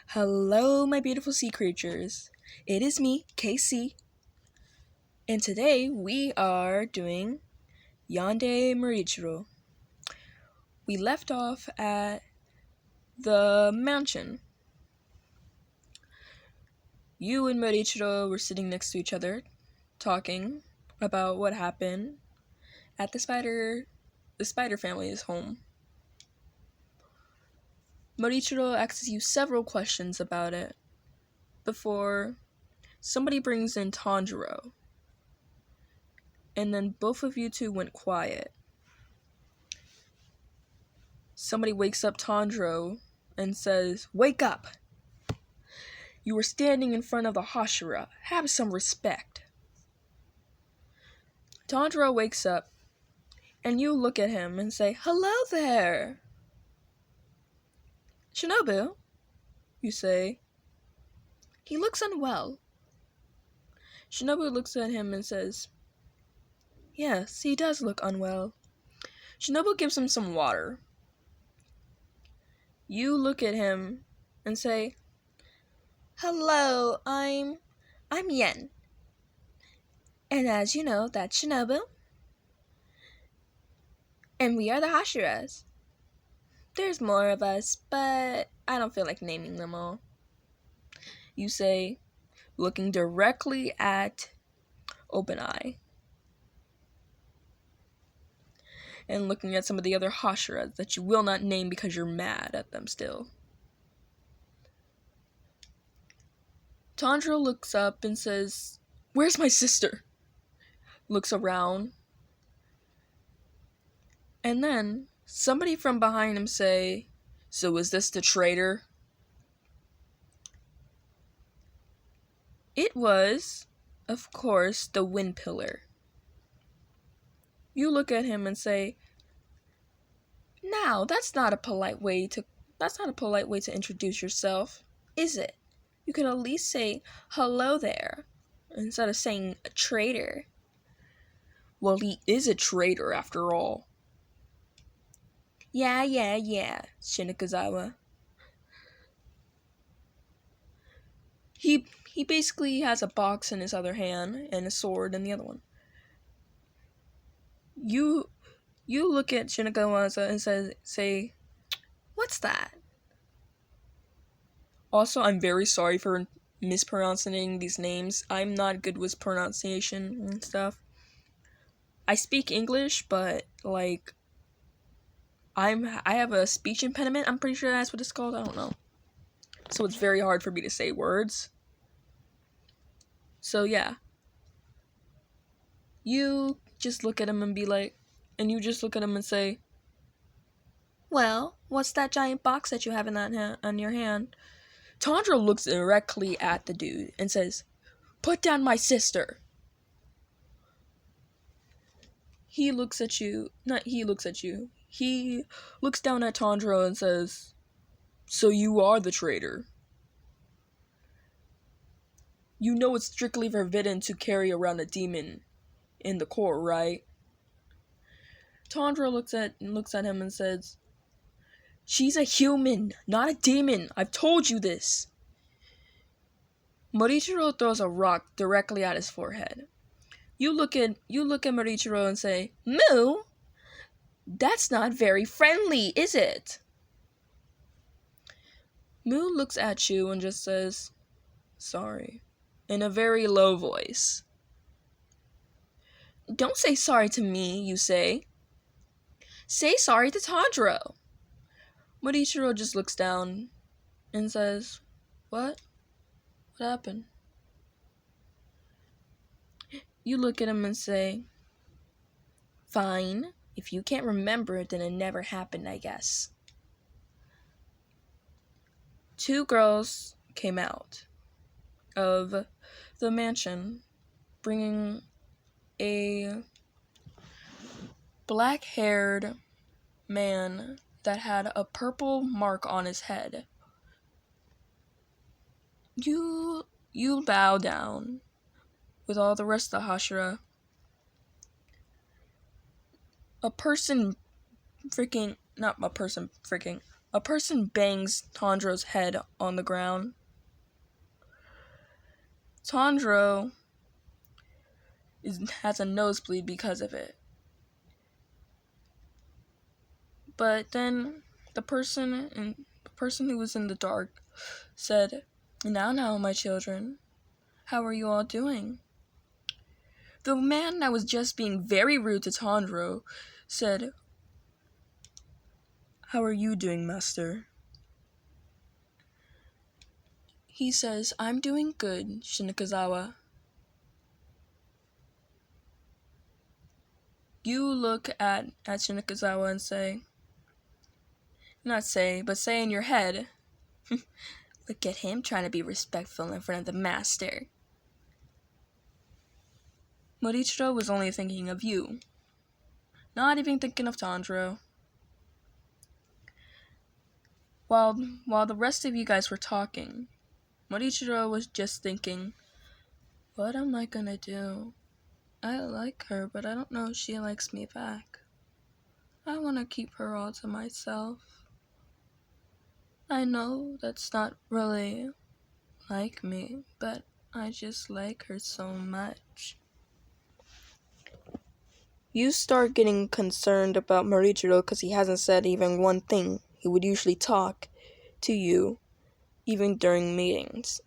Hello, my beautiful sea creatures. It is me, KC, and today we are doing Yandere muichiro. We left off at the mansion. You and Muichiro were sitting next to each other, talking about what happened at the spider family's home. Muichiro asks you several questions about it before somebody brings in Tanjiro, and then both of you two went quiet. Somebody wakes up Tanjiro and says, "Wake up! You were standing in front of the Hashira. Have some respect." Tanjiro wakes up, and you look at him and say, "Hello there!" "Shinobu," you say. "He looks unwell." Shinobu looks at him and says, "Yes, he does look unwell." Shinobu gives him some water. You look at him and say, "Hello, I'm Yen. And as you know, that's Shinobu. And we are the Hashiras. There's more of us, but I don't feel like naming them all." You say, looking directly at Open Eye, and looking at some of the other Hashiras that you will not name because you're mad at them still. Tanjiro looks up and says, "Where's my sister?" Looks around, and then somebody from behind him say, "So is this the traitor?" It was, of course, the Wind Pillar. You look at him and say, "Now, that's not a polite way to introduce yourself, is it? You could at least say, 'Hello there,' instead of saying a traitor." "Well, he is a traitor after all." Yeah, Shinikazawa. He basically has a box in his other hand and a sword in the other one. You look at Shinikawa and say, "What's that?" Also, I'm very sorry for mispronouncing these names. I'm not good with pronunciation and stuff. I speak English, but I have a speech impediment. I'm pretty sure that's what it's called. I don't know. So it's very hard for me to say words. So yeah. You just look at him and you just look at him and say, "Well, what's that giant box that you have on your hand?" Tanjiro looks directly at the dude and says, "Put down my sister." He looks at you. He looks down at Tanjiro and says, "So you are the traitor. You know it's strictly forbidden to carry around a demon in the court, right?" Tanjiro looks at him and says, "She's a human, not a demon. I've told you this." Morichiro throws a rock directly at his forehead. You look at Morichiro and say, "Moo, that's not very friendly, is it?" Moo looks at you and just says, "Sorry," in a very low voice. "Don't say sorry to me," you say. "Say sorry to Tanjiro." Morichiro just looks down and says, "What? What happened?" You look at him and say, "Fine. If you can't remember it, then it never happened, I guess." Two girls came out of the mansion bringing a black-haired man that had a purple mark on his head. You bow down with all the rest of the Hashira. A person freaking a person bangs Tandro's head on the ground. Tandro has a nosebleed because of it. But then the person who was in the dark said, Now, my children, how are you all doing?" The man that was just being very rude to Tandro said, "How are you doing, master?" He says, "I'm doing good, Shinakazawa." You look at Shinakazawa and say in your head, "Look at him trying to be respectful in front of the master." Muichiro was only thinking of you, not even thinking of Tandro. While the rest of you guys were talking, Muichiro was just thinking, "What am I gonna do? I like her, but I don't know if she likes me back. I want to keep her all to myself. I know that's not really like me, but I just like her so much." You start getting concerned about Muichiro because he hasn't said even one thing. He would usually talk to you, even during meetings.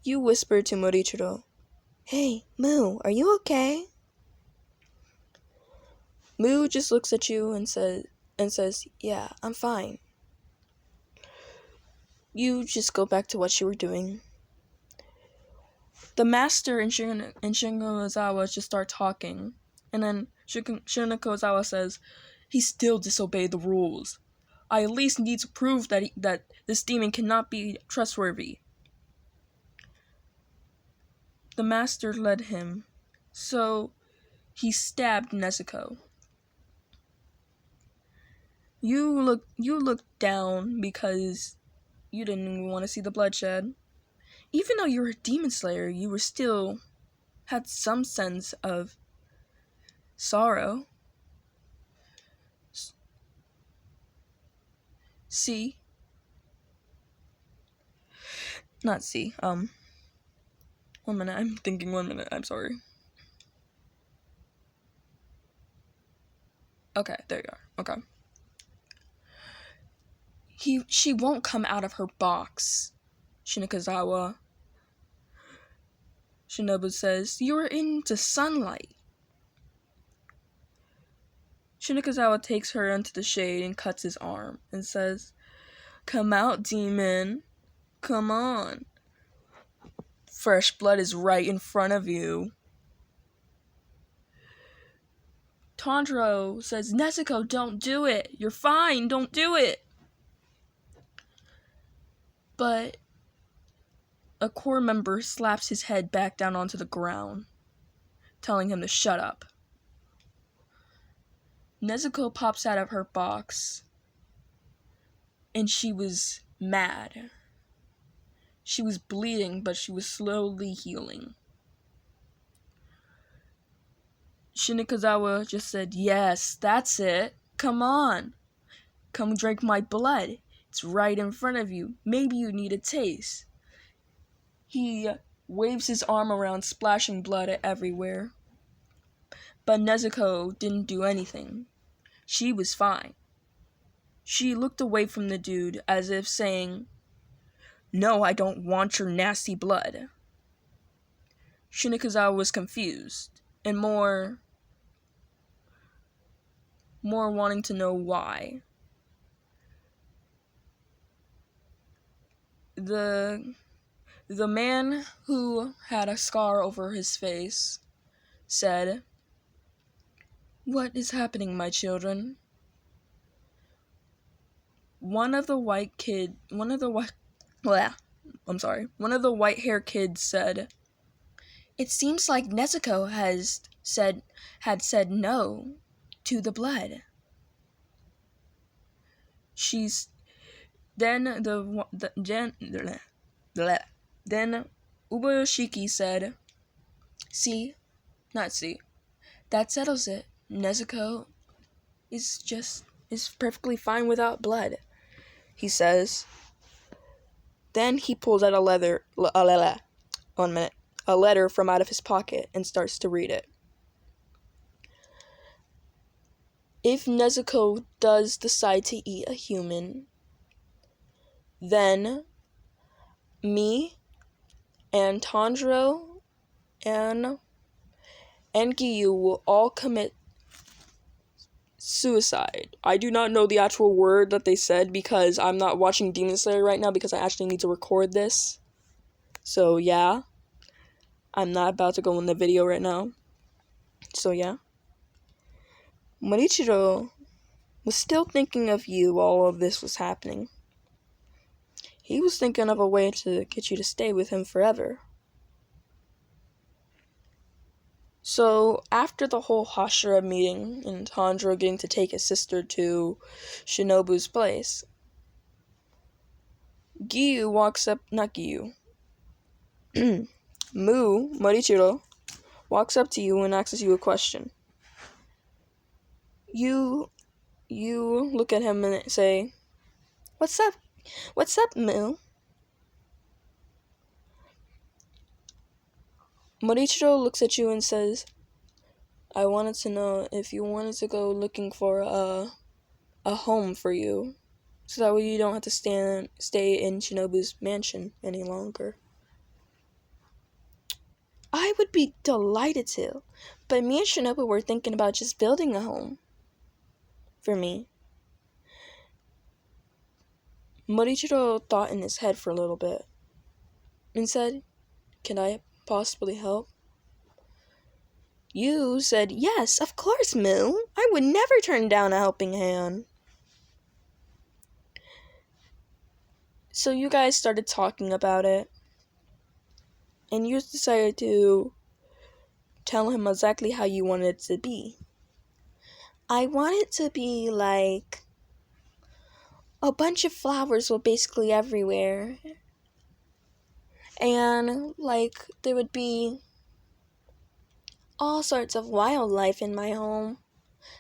You whisper to Muichiro, "Hey, Mu, are you okay?" Mu just looks at you and says, "Yeah, I'm fine." You just go back to what you were doing. The master and Shingo just start talking, and then Shingo says, "He still disobeyed the rules. I at least need to prove that this demon cannot be trustworthy." The master led him, so he stabbed Nezuko. You look down because you didn't even want to see the bloodshed. Even though you were a demon slayer, you were still had some sense of sorrow. See? Not see. 1 minute. I'm thinking 1 minute. I'm sorry. Okay, there you are. Okay. She won't come out of her box. Shinobu says, "You're into sunlight." Shinakazawa takes her into the shade and cuts his arm and says, "Come out, demon. Come on. Fresh blood is right in front of you." Tandro says, "Nezuko, don't do it. You're fine. Don't do it." But a core member slaps his head back down onto the ground, telling him to shut up. Nezuko pops out of her box, and she was mad. She was bleeding, but she was slowly healing. Shinakazawa just said, "Yes, that's it. Come on. Come drink my blood. It's right in front of you. Maybe you need a taste." He waves his arm around, splashing blood everywhere. But Nezuko didn't do anything. She was fine. She looked away from the dude as if saying, "No, I don't want your nasty blood." Shinakazawa was confused and more wanting to know why. The man who had a scar over his face said, "What is happening, my children?" One of the white hair kids said, "It seems like Nezuko had said no to the blood." Then Uboyoshiki said, "Not see. That settles it. Nezuko is just is perfectly fine without blood, he says. Then he pulls out a letter from out of his pocket and starts to read it. If Nezuko does decide to eat a human, then me and Tanjiro and Giyu will all commit suicide. I do not know the actual word that they said because I'm not watching Demon Slayer right now because I actually need to record this. So yeah, I'm not about to go in the video right now. So yeah. Muichiro was still thinking of you while all of this was happening. He was thinking of a way to get you to stay with him forever. So, after the whole Hashira meeting and Tanjiro getting to take his sister to Shinobu's place, Morichiro, walks up to you and asks you a question. You look at him and say, "What's up? What's up, Mu?" Morichiro looks at you and says, "I wanted to know if you wanted to go looking for a home for you, so that way you don't have to stay in Shinobu's mansion any longer." I would be delighted to, but me and Shinobu were thinking about just building a home for me. Morichiro thought in his head for a little bit and said, "Can I possibly help?" You said, "Yes, of course, Moo. I would never turn down a helping hand." So you guys started talking about it, and you decided to tell him exactly how you wanted it to be. I want it to be like a bunch of flowers were basically everywhere. And like there would be all sorts of wildlife in my home.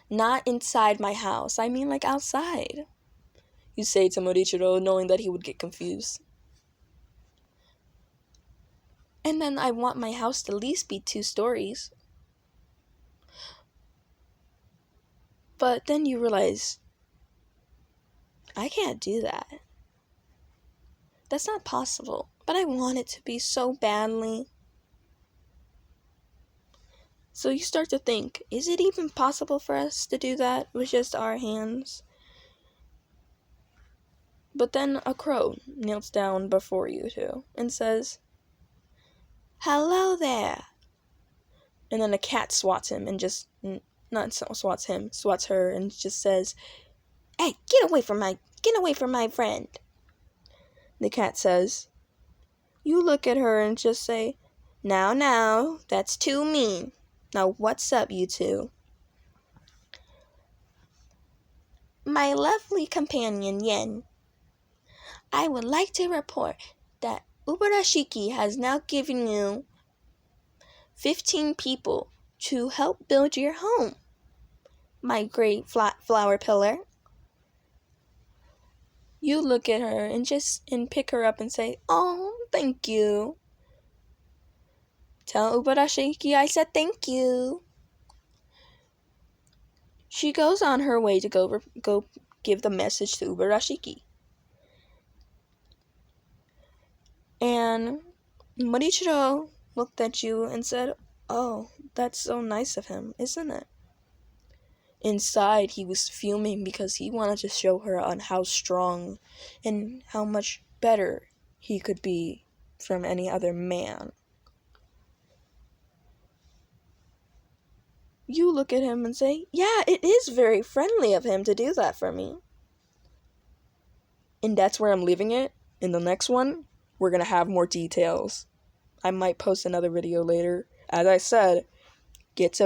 Not inside my house. I mean like outside. You say to Morichiro, knowing that he would get confused. And then I want my house to at least be 2 stories. But then you realize, I can't do that. That's not possible. But I want it to be so badly. So you start to think, is it even possible for us to do that with just our hands? But then a crow kneels down before you two and says, "Hello there." And then a cat swats him and just, not swats him, swats her and just says, "Hey, get away from my friend." The cat says, you look at her and just say, Now, that's too mean. Now what's up, you two?" "My lovely companion, Yen, I would like to report that Ubarashiki has now given you 15 people to help build your home, my great flower pillar." You look at her and pick her up and say, "Oh, thank you. Tell Ubarashiki I said thank you." She goes on her way to go give the message to Ubarashiki. And Morichiro looked at you and said, "Oh, that's so nice of him, isn't it?" Inside, he was fuming because he wanted to show her on how strong and how much better he could be from any other man. You look at him and say, "Yeah, it is very friendly of him to do that for me." And that's where I'm leaving it. In the next one, we're going to have more details. I might post another video later. As I said, get to